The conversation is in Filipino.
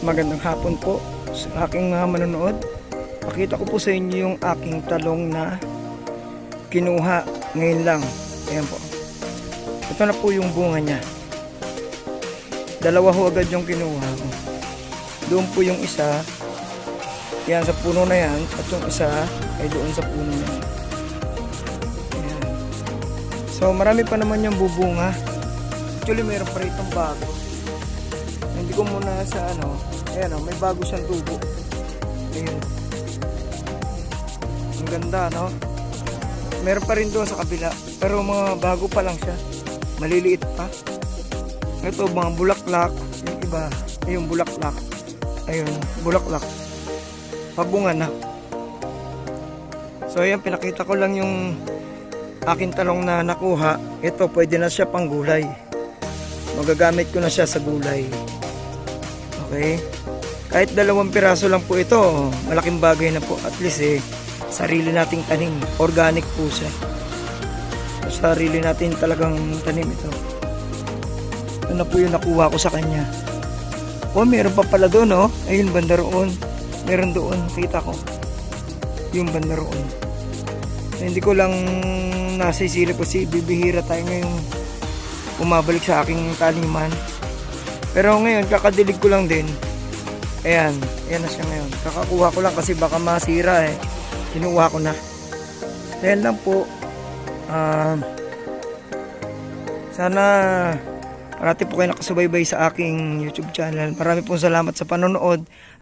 Magandang hapon po sa aking mga manonood. Pakita ko po sa inyo yung aking talong na kinuha ngayon lang. Ayan po. Ito na po yung bunga niya. Dalawa ho agad yung kinuha ko. Doon po yung isa. Yan sa puno na yan. At yung isa ay doon sa puno na yan. Ayan. So marami pa naman yung bubunga. Actually mayroon pa rin itong bago. Hindi ko muna sa ayan may bago siyang tubo. Ayun. Ang ganda, no? Meron pa rin doon sa kabila, pero mga bago pa lang siya. Maliliit pa. Ito mga bulaklak, yung iba, ayun bulaklak. Ayun, bulaklak. Pabunga na. So ayan, pinakita ko lang yung aking talong na nakuha. Ito, pwede na siya pang gulay. Magagamit ko na siya sa gulay. Okay? Kahit 2 piraso lang po ito, malaking bagay na po. At least sarili nating tanim. Organic po siya. So, sarili natin talagang tanim ito. Ito na po yung nakuha ko sa kanya. Meron pa pala doon, oh. Ayun, banda roon. Meron doon, kita ko. Yung banda roon. Hindi ko lang nasisilip kasi bibihira tayo ngayong umabalik sa aking taniman. Pero ngayon, kakadilig ko lang din. Ayan, ayan na siya ngayon. Kakakuha ko lang kasi baka masira Kinuha ko na. Ayan lang po. Sana parati po kayo nakasubaybay sa aking YouTube channel. Marami pong salamat sa panonood.